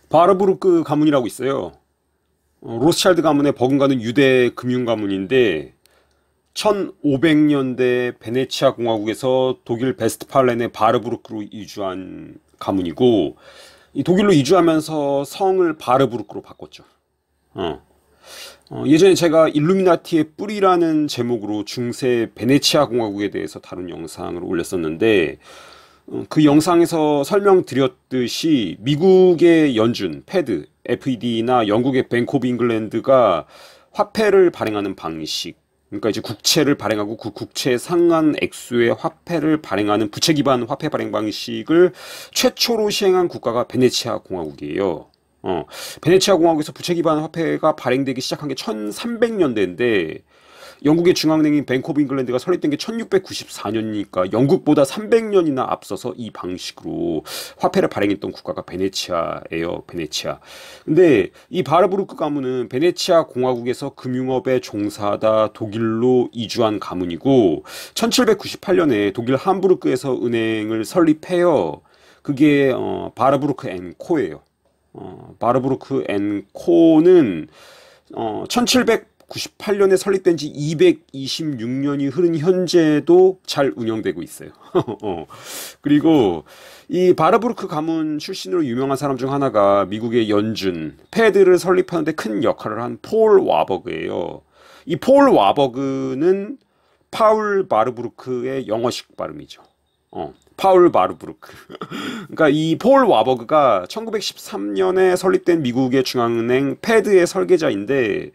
바르부르크 가문이라고 있어요. 로스차일드 가문의 버금가는 유대 금융 가문인데 1500년대 베네치아 공화국에서 독일 베스트팔렌의 바르부르크로 이주한 가문이고, 이 독일로 이주하면서 성을 바르부르크로 바꿨죠. 어. 예전에 제가 일루미나티의 뿌리라는 제목으로 중세 베네치아 공화국에 대해서 다룬 영상을 올렸었는데, 그 영상에서 설명드렸듯이 미국의 연준, 패드, FED나 영국의 뱅크 오브 잉글랜드가 화폐를 발행하는 방식, 그러니까 이제 국채를 발행하고 그 국채에 상한 액수의 화폐를 발행하는 부채 기반 화폐 발행 방식을 최초로 시행한 국가가 베네치아 공화국이에요. 베네치아 공화국에서 부채 기반 화폐가 발행되기 시작한 게 1300년대인데 영국의 중앙은행인 뱅크 오브 잉글랜드가 설립된 게 1694년이니까 영국보다 300년이나 앞서서 이 방식으로 화폐를 발행했던 국가가 베네치아예요. 베네치아. 근데 이 바르부르크 가문은 베네치아 공화국에서 금융업에 종사하다 독일로 이주한 가문이고 1798년에 독일 함부르크에서 은행을 설립해요. 그게 바르부르크 앤 코예요. 바르부르크 앤 코는 1798년에 설립된 지 226년이 흐른 현재도 잘 운영되고 있어요. 그리고 이 바르부르크 가문 출신으로 유명한 사람 중 하나가 미국의 연준, 패드를 설립하는 데 큰 역할을 한 폴 와버그예요. 이 폴 와버그는 파울 바르부르크의 영어식 발음이죠. 파울 바르부르크. 그러니까 이 폴 와버그가 1913년에 설립된 미국의 중앙은행 패드의 설계자인데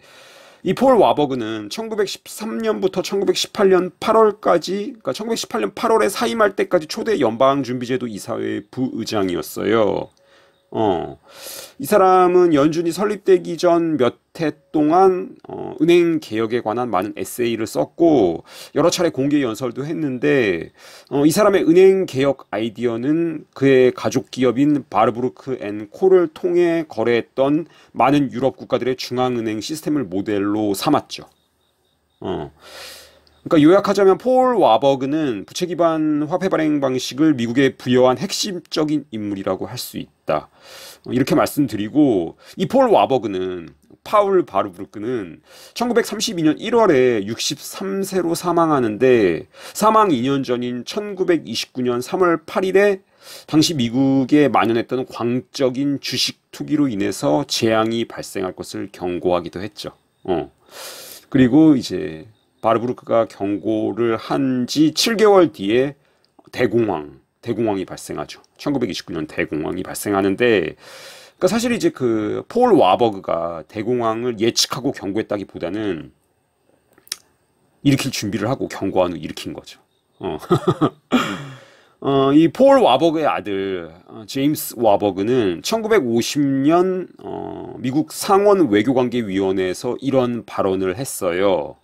이 폴 와버그는 1913년부터 1918년 8월까지, 그러니까 1918년 8월에 사임할 때까지 초대 연방준비제도 이사회 부의장이었어요. 이 사람은 연준이 설립되기 전 몇 해 동안 은행 개혁에 관한 많은 에세이를 썼고 여러 차례 공개 연설도 했는데 이 사람의 은행 개혁 아이디어는 그의 가족 기업인 바르부르크 앤 코를 통해 거래했던 많은 유럽 국가들의 중앙은행 시스템을 모델로 삼았죠. 그러니까 요약하자면 폴 와버그는 부채 기반 화폐 발행 방식을 미국에 부여한 핵심적인 인물이라고 할 수 있다. 이렇게 말씀드리고 이 폴 와버그는 파울 바르부르크는 1932년 1월에 63세로 사망하는데 사망 2년 전인 1929년 3월 8일에 당시 미국에 만연했던 광적인 주식 투기로 인해서 재앙이 발생할 것을 경고하기도 했죠. 그리고 이제 바르부르크가 경고를 한 지 7개월 뒤에 대공황이 발생하죠. 1929년 대공황이 발생하는데, 그러니까 사실 이제 그 폴 와버그가 대공황을 예측하고 경고했다기보다는 일으킬 준비를 하고 경고한 후 일으킨 거죠. 이 폴 와버그의 아들 제임스 와버그는 1950년 미국 상원 외교관계위원회에서 이런 발언을 했어요.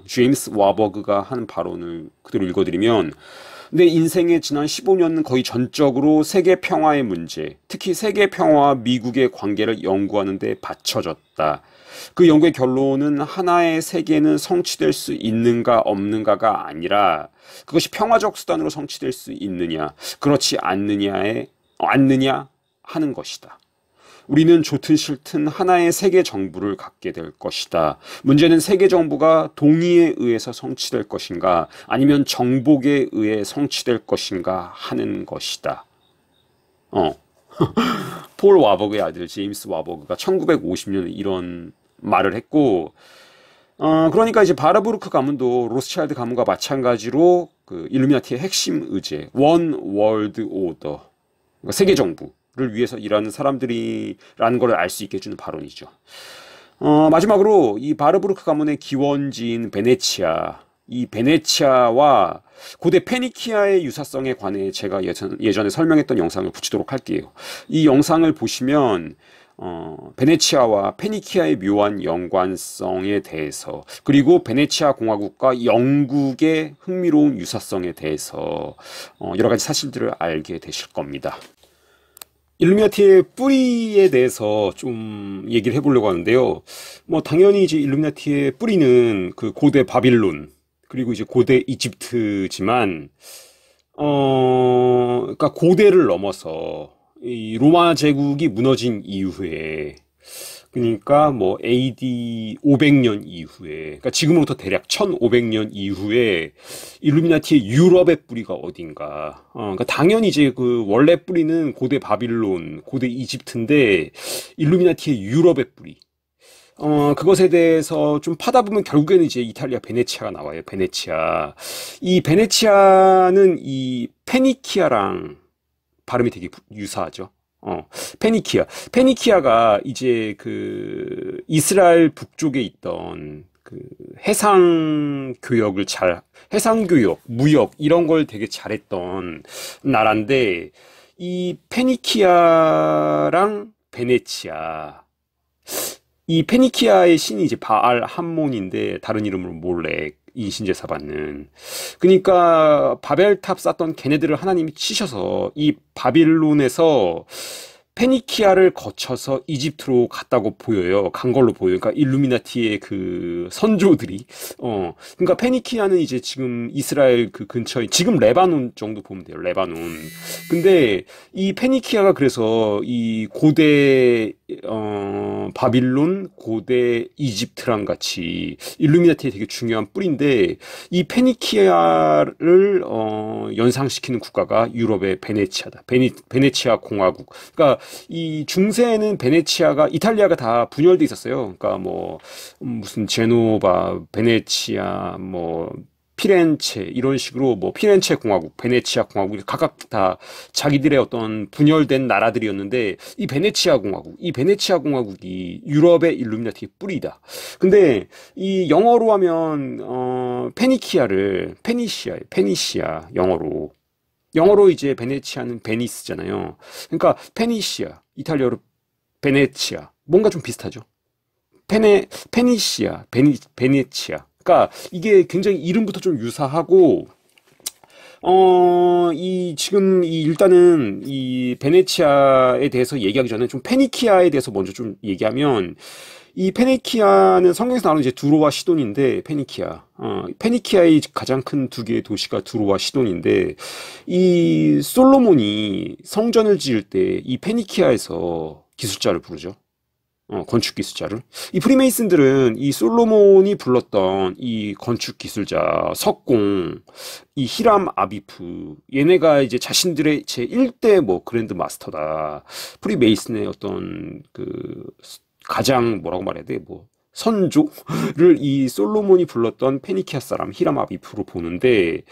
제임스 와버그가 한 발언을 그대로 읽어드리면 내 인생의 지난 15년은 거의 전적으로 세계 평화의 문제, 특히 세계 평화와 미국의 관계를 연구하는 데 바쳐졌다. 그 연구의 결론은 하나의 세계는 성취될 수 있는가 없는가가 아니라 그것이 평화적 수단으로 성취될 수 있느냐, 그렇지 않느냐 하는 것이다. 우리는 좋든 싫든 하나의 세계 정부를 갖게 될 것이다. 문제는 세계 정부가 동의에 의해서 성취될 것인가 아니면 정복에 의해 성취될 것인가 하는 것이다. 폴 와버그의 아들 제임스 와버그가 1950년에 이런 말을 했고 그러니까 이제 바르부르크 가문도 로스차일드 가문과 마찬가지로 그 일루미나티의 핵심 의제 원 월드 오더, 그러니까 세계 정부 를 위해서 일하는 사람들이라는 걸 알 수 있게 해주는 발언이죠. 마지막으로 이 바르부르크 가문의 기원지인 베네치아, 이 베네치아와 고대 페니키아의 유사성에 관해 제가 예전에 설명했던 영상을 붙이도록 할게요. 이 영상을 보시면 베네치아와 페니키아의 묘한 연관성에 대해서, 그리고 베네치아 공화국과 영국의 흥미로운 유사성에 대해서 여러 가지 사실들을 알게 되실 겁니다. 일루미나티의 뿌리에 대해서 좀 얘기를 해보려고 하는데요. 뭐 당연히 이제 일루미나티의 뿌리는 그 고대 바빌론 그리고 이제 고대 이집트지만 그러니까 고대를 넘어서 이 로마 제국이 무너진 이후에, 그러니까 뭐 AD 500년 이후에, 그러니까 지금으로부터 대략 1500년 이후에 일루미나티의 유럽의 뿌리가 어딘가. 그러니까 당연히 이제 그 원래 뿌리는 고대 바빌론, 고대 이집트인데 일루미나티의 유럽의 뿌리. 그것에 대해서 좀 파다 보면 결국에는 이제 이탈리아 베네치아가 나와요. 베네치아. 이 베네치아는 이 페니키아랑 발음이 되게 유사하죠. 페니키아. 페니키아가 이제 그 이스라엘 북쪽에 있던 그 해상교역, 무역 이런 걸 되게 잘했던 나라인데 이 페니키아랑 베네치아 이 페니키아의 신이 이제 바알 함몬인데 다른 이름으로 몰렉 인신제사 받는. 그러니까 바벨탑 쌓던 걔네들을 하나님이 치셔서 이 바빌론에서 페니키아를 거쳐서 이집트로 갔다고 보여요. 간 걸로 보여요. 그러니까 일루미나티의 그 선조들이. 그러니까 페니키아는 이제 지금 이스라엘 그 근처에, 지금 레바논 정도 보면 돼요. 레바논. 근데 이 페니키아가 그래서 이 고대, 바빌론, 고대 이집트랑 같이 일루미나티의 되게 중요한 뿌리인데 이 페니키아를, 연상시키는 국가가 유럽의 베네치아다. 베네치아 공화국. 그러니까 이 중세에는 베네치아가 이탈리아가 다 분열돼 있었어요. 그러니까 뭐 무슨 제노바, 베네치아, 뭐 피렌체 이런 식으로 뭐 피렌체 공화국, 베네치아 공화국 각각 다 자기들의 어떤 분열된 나라들이었는데 이 베네치아 공화국이 유럽의 일루미나티의 뿌리다. 근데 이 영어로 하면 페니키아를 페니시아 영어로 이제 베네치아는 베니스잖아요. 그러니까 페니시아, 이탈리아로 베네치아. 뭔가 좀 비슷하죠. 페니시아, 베네치아. 그러니까 이게 굉장히 이름부터 좀 유사하고 지금 일단은 이 베네치아에 대해서 얘기하기 전에 좀 페니키아에 대해서 먼저 좀 얘기하면 이 페니키아는 성경에서 나오는 이제 두로와 시돈인데 페니키아의 가장 큰 두 개의 도시가 두로와 시돈인데 이 솔로몬이 성전을 지을 때 이 페니키아에서 기술자를 부르죠. 건축 기술자를. 이 프리메이슨들은 이 솔로몬이 불렀던 이 건축 기술자, 석공, 이 히람 아비프, 얘네가 이제 자신들의 제1대 뭐 그랜드 마스터다. 프리메이슨의 어떤 그 가장 뭐라고 말해야 돼? 뭐 선조를 이 솔로몬이 불렀던 페니키아 사람 히람 아비프로 보는데,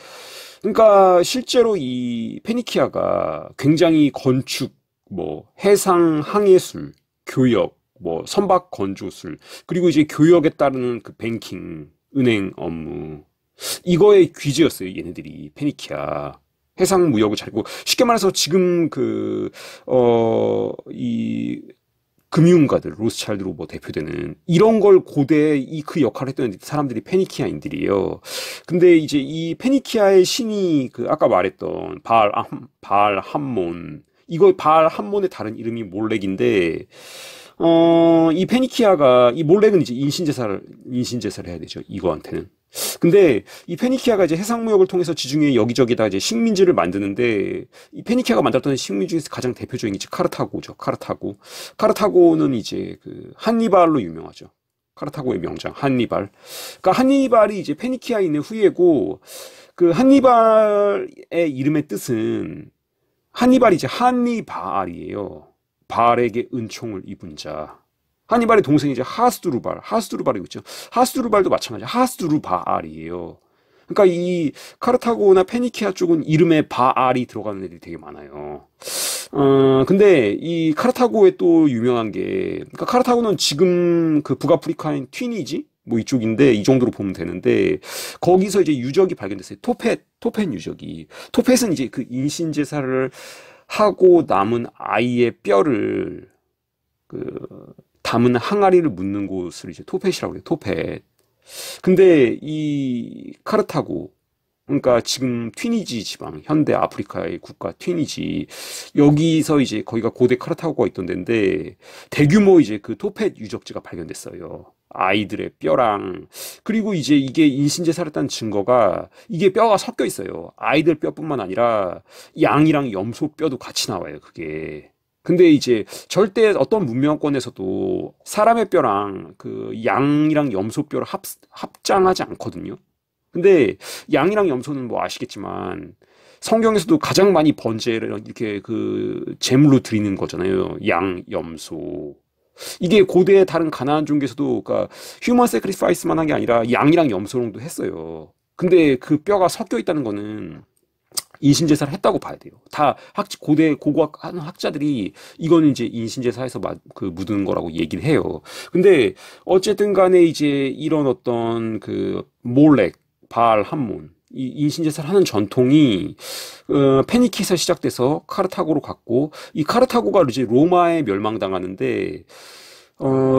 그러니까 실제로 이 페니키아가 굉장히 건축, 뭐 해상 항해술, 교역, 뭐 선박 건조술, 그리고 이제 교역에 따르는 그 뱅킹, 은행 업무, 이거의 귀재였어요. 얘네들이 페니키아. 해상 무역을 잘고 쉽게 말해서 지금 이 금융가들, 로스차일드로 뭐 대표되는 이런 걸 고대에 그 역할을 했던 사람들이 페니키아인들이에요. 근데 이제 이 페니키아의 신이 그 아까 말했던 바알 함몬, 이거 바알 함몬의 다른 이름이 몰렉인데, 이 페니키아가, 이 몰렉은 이제 인신제사를 해야 되죠. 이거한테는. 근데 이 페니키아가 이제 해상무역을 통해서 지중해 여기저기다 이제 식민지를 만드는데, 이 페니키아가 만들었던 식민 중에서 가장 대표적인 게 이제 카르타고죠. 카르타고는 이제 그 한니발로 유명하죠. 카르타고의 명장 한니발. 그러니까 한니발이 이제 페니키아인의 후예고, 그 한니발의 이름의 뜻은 한니발이 이제 한니바알이에요. 바알에게 은총을 입은 자. 한니발의 동생이 이제 하스두루발이고 있죠. 하스두루발도 마찬가지야. 하스두루바알이에요. 그러니까 이 카르타고나 페니키아 쪽은 이름에 바알이 들어가는 애들이 되게 많아요. 근데 이 카르타고에 또 유명한 게, 그러니까 카르타고는 지금 그 북아프리카인 튀니지? 뭐 이쪽인데, 이 정도로 보면 되는데, 거기서 이제 유적이 발견됐어요. 토펫 유적이. 토펫은 이제 그 인신제사를 하고 남은 아이의 뼈를 그 담은 항아리를 묻는 곳을 이제 토펫이라고 해요. 토펫. 근데 이 카르타고, 그러니까 지금 튀니지 지방, 현대 아프리카의 국가 튀니지, 여기서 이제 거기가 고대 카르타고가 있던 데인데 대규모 이제 그 토펫 유적지가 발견됐어요. 아이들의 뼈랑, 그리고 이제 이게 인신제사를 했다는 증거가 이게 뼈가 섞여 있어요. 아이들 뼈뿐만 아니라 양이랑 염소 뼈도 같이 나와요. 그게. 근데 이제 절대 어떤 문명권에서도 사람의 뼈랑 그 양이랑 염소 뼈를 합장하지 않거든요. 근데 양이랑 염소는 뭐 아시겠지만 성경에서도 가장 많이 번제를 이렇게 그 제물로 드리는 거잖아요. 양, 염소. 이게 고대 다른 가나안 종교에서도 그러니까 휴먼 세크리파이스만 한 게 아니라 양이랑 염소랑도 했어요. 근데 그 뼈가 섞여 있다는 거는 인신제사를 했다고 봐야 돼요. 다 고대 고고학 하는 학자들이 이거는 이제 인신제사에서 그 묻은 거라고 얘기를 해요. 근데 어쨌든 간에 이제 이런 어떤 그 몰렉, 바알, 함몬 이 인신제사를 하는 전통이 페니키에서 시작돼서 카르타고로 갔고 이 카르타고가 이제 로마에 멸망당하는데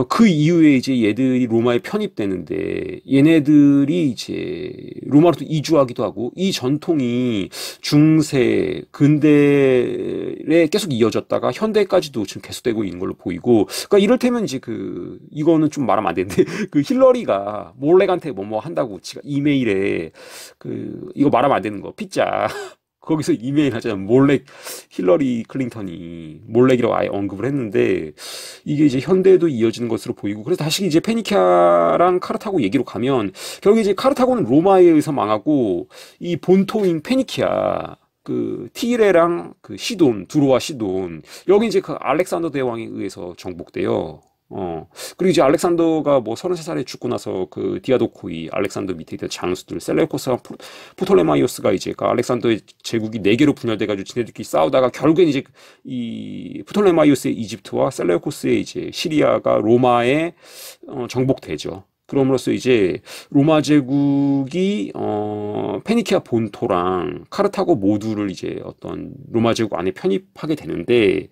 그 이후에 이제 얘들이 로마에 편입되는데 얘네들이 이제 로마로 또 이주하기도 하고 이 전통이 중세, 근대에 계속 이어졌다가 현대까지도 지금 계속되고 있는 걸로 보이고 그러니까 이를테면 이제 그 이거는 좀 말하면 안 되는데 그 힐러리가 몰렉한테 뭐 한다고 지가 이메일에 그 이거 말하면 안 되는 거 피자 거기서 이메일 하잖아요. 몰렉 힐러리 클린턴이 몰렉이라고 아예 언급을 했는데 이게 이제 현대에도 이어지는 것으로 보이고 그래서 다시 이제 페니키아랑 카르타고 얘기로 가면 결국 이제 카르타고는 로마에 의해서 망하고 이 본토인 페니키아 그 티레랑 그 시돈 두로와 시돈 여기 이제 그 알렉산더 대왕에 의해서 정복돼요. 그리고 이제 알렉산더가 뭐 33살에 죽고 나서 그 디아도코이, 알렉산더 밑에 있던 장수들, 셀레우코스와 프톨레마이오스가 이제 그 알렉산더의 제국이 네 개로 분열돼가지고 지네들끼리 싸우다가 결국엔 이제 이 프톨레마이오스의 이집트와 셀레우코스의 이제 시리아가 로마에 정복되죠. 그럼으로써 이제 로마 제국이 페니키아 본토랑 카르타고 모두를 이제 어떤 로마 제국 안에 편입하게 되는데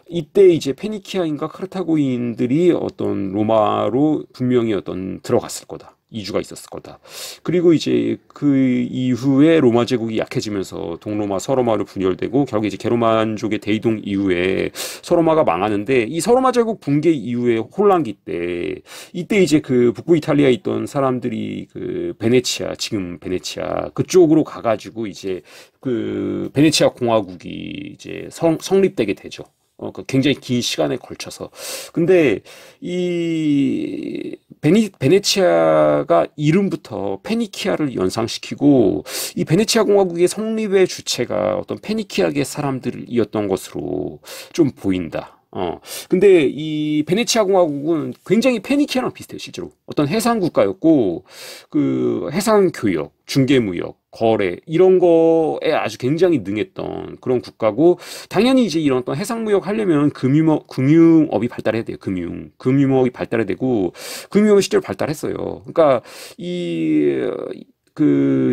이때 이제 페니키아인가 카르타고인들이 어떤 로마로 분명히 어떤 들어갔을 거다. 이주가 있었을 거다. 그리고 이제 그 이후에 로마 제국이 약해지면서 동로마, 서로마로 분열되고 결국 이제 게르만족의 대이동 이후에 서로마가 망하는데 이 서로마 제국 붕괴 이후에 혼란기 때 이때 이제 그 북부 이탈리아에 있던 사람들이 그 베네치아, 지금 베네치아 그쪽으로 가가지고 이제 그 베네치아 공화국이 이제 성립되게 되죠. 그 굉장히 긴 시간에 걸쳐서. 근데 이 베네치아가 이름부터 페니키아를 연상시키고 이 베네치아 공화국의 성립의 주체가 어떤 페니키아계 사람들이었던 것으로 좀 보인다. 근데 이 베네치아 공화국은 굉장히 페니키아랑 비슷해요, 실제로. 어떤 해상 국가였고, 그 해상 교역, 중개무역, 거래, 이런 거에 아주 굉장히 능했던 그런 국가고, 당연히 이제 이런 어떤 해상무역 하려면 금융업이 발달해야 돼요, 금융업이 발달해야 되고, 금융업이 실제로 발달했어요. 그러니까,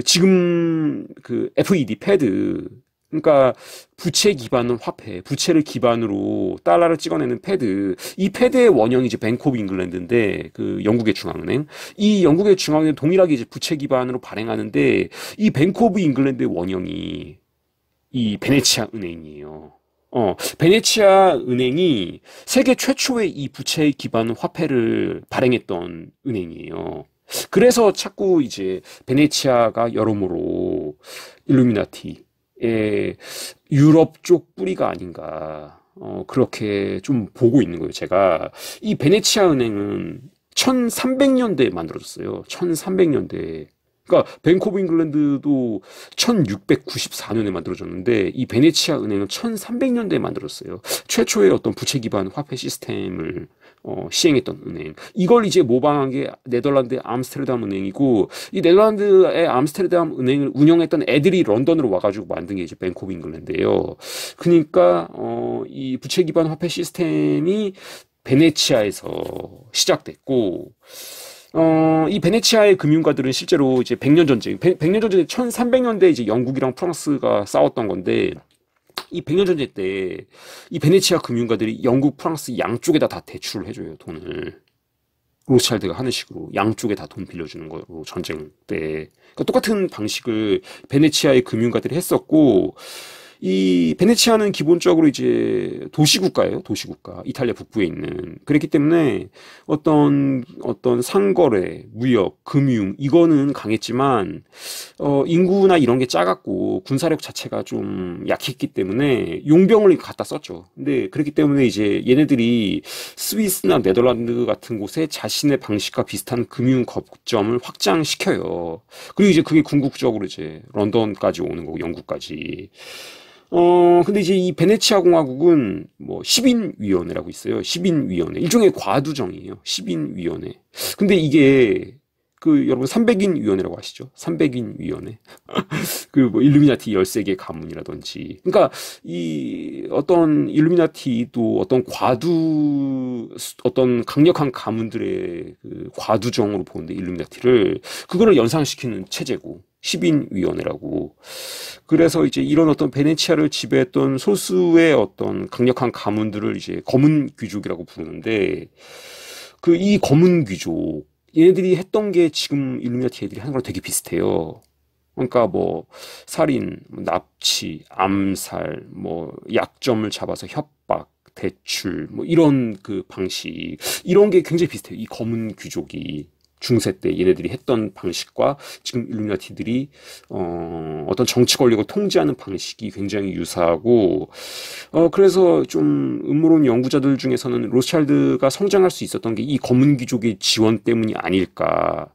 지금 그 FED, 패드, 그러니까 부채 기반의 화폐, 부채를 기반으로 달러를 찍어내는 패드, 이 패드의 원형이 이제 뱅크 오브 잉글랜드인데 그 영국의 중앙은행, 이 영국의 중앙은행 동일하게 이제 부채 기반으로 발행하는데 이 뱅크 오브 잉글랜드의 원형이 이 베네치아 은행이에요. 베네치아 은행이 세계 최초의 이 부채 기반 화폐를 발행했던 은행이에요. 그래서 자꾸 이제 베네치아가 여러모로 일루미나티 유럽 쪽 뿌리가 아닌가 그렇게 좀 보고 있는 거예요. 제가 이 베네치아 은행은 1300년대에 만들어졌어요. 1300년대. 그러니까 뱅크 오브 잉글랜드도 1694년에 만들어졌는데 이 베네치아 은행은 1300년대에 만들었어요. 최초의 어떤 부채 기반 화폐 시스템을 시행했던 은행. 이걸 이제 모방한 게 네덜란드의 암스테르담 은행이고 이 네덜란드의 암스테르담 은행을 운영했던 애들이 런던으로 와가지고 만든 게 이제 뱅크 오브 잉글랜드예요. 그러니까 이 부채 기반 화폐 시스템이 베네치아에서 시작됐고 이 베네치아의 금융가들은 실제로 이제 100년 전쟁, 100년 전쟁 1300년대 이제 영국이랑 프랑스가 싸웠던 건데 이 100년 전쟁 때 이 베네치아 금융가들이 영국, 프랑스 양쪽에다 다 대출을 해줘요, 돈을. 로스차일드가 하는 식으로 양쪽에 다 돈 빌려주는 거로 전쟁 때. 그러니까 똑같은 방식을 베네치아의 금융가들이 했었고 이 베네치아는 기본적으로 이제 도시국가예요. 도시국가. 이탈리아 북부에 있는. 그렇기 때문에 어떤 상거래, 무역, 금융 이거는 강했지만 인구나 이런 게 작았고 군사력 자체가 좀 약했기 때문에 용병을 갖다 썼죠. 근데 그렇기 때문에 이제 얘네들이 스위스나 네덜란드 같은 곳에 자신의 방식과 비슷한 금융 거점을 확장시켜요. 그리고 이제 그게 궁극적으로 이제 런던까지 오는 거고 영국까지. 근데 이제 이 베네치아 공화국은 뭐 시민위원회라고 있어요. 시민위원회. 일종의 과두정이에요. 시민위원회. 근데 이게 그 여러분 300인 위원회라고 아시죠? 300인 위원회. 그 뭐 일루미나티 13개 가문이라든지. 그러니까 이 어떤 일루미나티도 어떤 강력한 가문들의 그 과두정으로 보는데 일루미나티를 그거를 연상시키는 체제고. 시민위원회라고. 그래서 이제 이런 어떤 베네치아를 지배했던 소수의 어떤 강력한 가문들을 이제 검은 귀족이라고 부르는데, 그 이 검은 귀족, 얘네들이 했던 게 지금 일루미나티 애들이 하는 거랑 되게 비슷해요. 그러니까 뭐 살인, 납치, 암살, 뭐 약점을 잡아서 협박, 대출, 뭐 이런 그 방식, 이런 게 굉장히 비슷해요. 이 검은 귀족이. 중세 때 얘네들이 했던 방식과 지금 일루미나티들이 어떤 정치 권력을 통제하는 방식이 굉장히 유사하고 그래서 좀 음모론 연구자들 중에서는 로스차일드가 성장할 수 있었던 게 이 검은 귀족의 지원 때문이 아닐까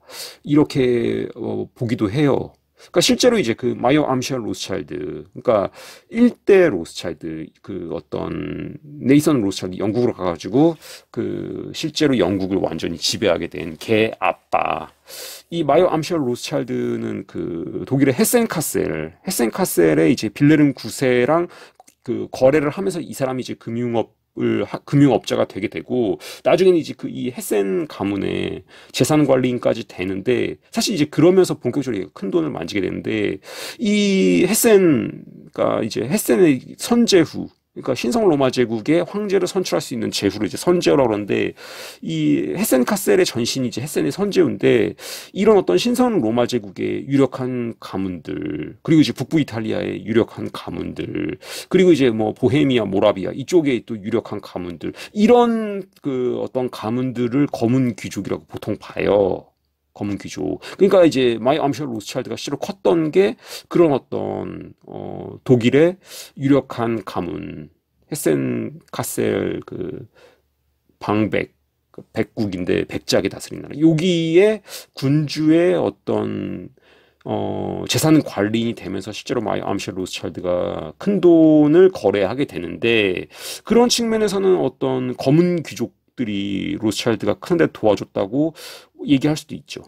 이렇게 보기도 해요. 그러니까 실제로 이제 그 마이어 암셜 로스차일드, 그러니까 1대 로스차일드, 그 어떤 네이선 로스차일드 영국으로 가가지고 그 실제로 영국을 완전히 지배하게 된 개 아빠. 이 마이어 암셜 로스차일드는 그 독일의 헤센카셀의 이제 빌레름 9세랑 그 거래를 하면서 이 사람이 이제 금융업자가 되게 되고 나중에는 이제 그 이 헤센 가문의 재산 관리인까지 되는데 사실 이제 그러면서 본격적으로 큰 돈을 만지게 되는데 이 헤센가 이제 헤센의 선제후 그러니까 신성 로마 제국의 황제를 선출할 수 있는 제후를 이제 선제라고 그러는데 이 헤센 카셀의 전신이 이제 헤센의 선제인데 이런 어떤 신성 로마 제국의 유력한 가문들 그리고 이제 북부 이탈리아의 유력한 가문들 그리고 이제 뭐 보헤미아, 모라비아 이쪽에 또 유력한 가문들 이런 그 어떤 가문들을 검은 귀족이라고 보통 봐요. 검은 귀족. 그러니까 이제 마이 암셜 로스차일드가 실로 컸던 게 그런 어떤 독일의 유력한 가문 헤센 카셀 그 방백 그 백국인데 백작이 다스린 나라. 여기에 군주의 어떤 재산 관리인이 되면서 실제로 마이 암셜 로스차일드가 큰 돈을 거래하게 되는데 그런 측면에서는 어떤 검은 귀족들이 로스차일드가 크는데 도와줬다고 얘기할 수도 있죠.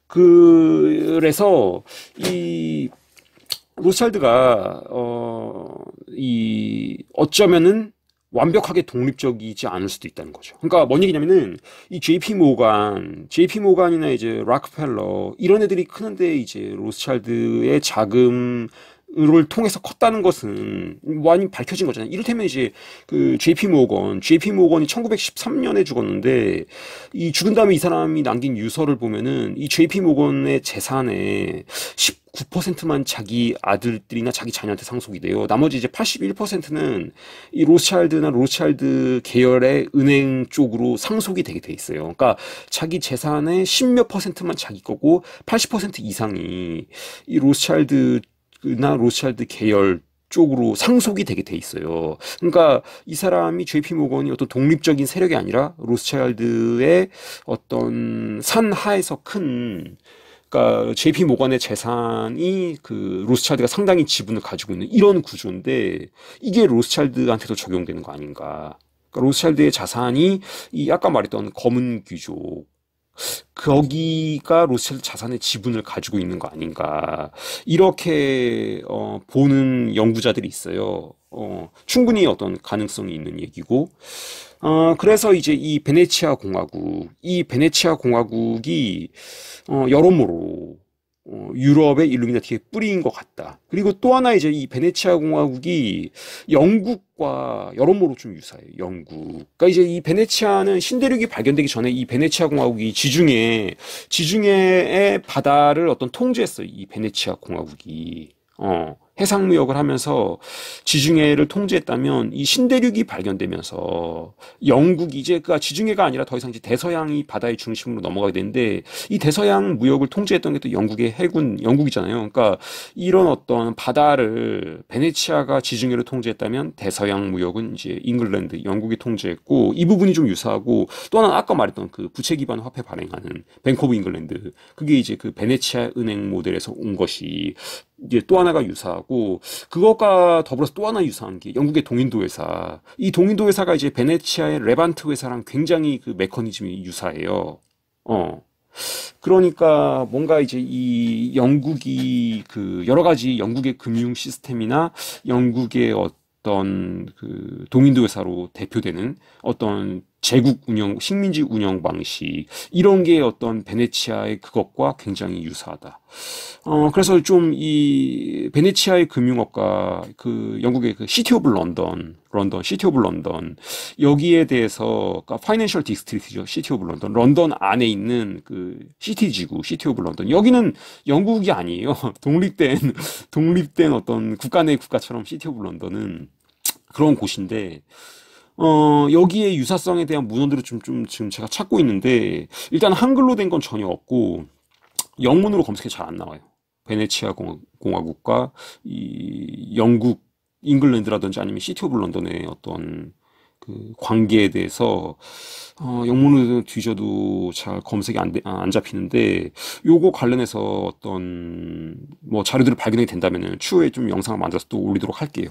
그래서 이 로스차일드가 이 어쩌면은 완벽하게 독립적이지 않을 수도 있다는 거죠. 그러니까 뭔 얘기냐면은 이 JP 모간이나 이제 락펠러 이런 애들이 크는데 이제 로스차일드의 자금을 통해서 컸다는 것은 많이 밝혀진 거잖아요. 이를테면 이제 그 JP 모건이 1913년에 죽었는데 이 죽은 다음에 이 사람이 남긴 유서를 보면은 이 JP 모건의 재산의 19%만 자기 아들들이나 자기 자녀한테 상속이 돼요. 나머지 이제 81%는 이 로스차일드나 로스차일드 계열의 은행 쪽으로 상속이 되게 돼 있어요. 그러니까 자기 재산의 10몇 퍼센트만 자기 거고 80% 이상이 이 로스차일드나 로스차일드 계열 쪽으로 상속이 되게 돼 있어요. 그러니까 이 사람이 JP 모건이 어떤 독립적인 세력이 아니라 로스차일드의 어떤 산하에서 큰 그러니까 JP 모건의 재산이 그 로스차일드가 상당히 지분을 가지고 있는 이런 구조인데 이게 로스차일드한테도 적용되는 거 아닌가? 그러니까 로스차일드의 자산이 이 아까 말했던 검은 귀족 거기가 로스차일드 자산의 지분을 가지고 있는 거 아닌가? 이렇게 보는 연구자들이 있어요. 충분히 어떤 가능성이 있는 얘기고. 그래서 이제 이 베네치아 공화국이 여러모로 유럽의 일루미나티의 뿌리인 것 같다. 그리고 또 하나 이제 이 베네치아 공화국이 영국과 여러모로 좀 유사해요. 영국. 그러니까 이제 이 베네치아는 신대륙이 발견되기 전에 이 베네치아 공화국이 지중해의 바다를 어떤 통제했어요. 이 베네치아 공화국이. 해상무역을 하면서 지중해를 통제했다면 이 신대륙이 발견되면서 영국이 이제 그 지중해가 아니라 더 이상 이제 대서양이 바다의 중심으로 넘어가게 되는데 이 대서양 무역을 통제했던 게 또 영국의 해군 영국이잖아요. 그러니까 이런 어떤 바다를 베네치아가 지중해를 통제했다면 대서양 무역은 이제 잉글랜드 영국이 통제했고 이 부분이 좀 유사하고 또 하나는 아까 말했던 그 부채 기반 화폐 발행하는 뱅크 오브 잉글랜드 그게 이제 그 베네치아 은행 모델에서 온 것이 이제 또 하나가 유사하고 그것과 더불어서 또 하나 유사한 게 영국의 동인도 회사. 이 동인도 회사가 이제 베네치아의 레반트 회사랑 굉장히 그 메커니즘이 유사해요. 어. 그러니까 뭔가 이제 이 영국이 그 여러 가지 영국의 금융 시스템이나 영국의 어떤 그 동인도 회사로 대표되는 어떤 제국 운영, 식민지 운영 방식 이런 게 어떤 베네치아의 그것과 굉장히 유사하다. 그래서 좀 이 베네치아의 금융업과 그 영국의 그 시티 오브 런던, 시티 오브 런던 여기에 대해서 그러니까 파이낸셜 디스트릭트죠. 시티 오브 런던 안에 있는 그 시티 지구, 시티 오브 런던 여기는 영국이 아니에요. 독립된 어떤 국가 내 국가처럼 시티 오브 런던은 그런 곳인데 여기에 유사성에 대한 문헌들을 좀 지금 제가 찾고 있는데, 일단 한글로 된 건 전혀 없고, 영문으로 검색해 잘 안 나와요. 베네치아 공화국과 이 영국, 잉글랜드라든지 아니면 시티 오브 런던의 어떤 그 관계에 대해서, 영문으로 뒤져도 잘 검색이 안 잡히는데, 요거 관련해서 어떤, 뭐 자료들을 발견이 된다면은 추후에 좀 영상을 만들어서 또 올리도록 할게요.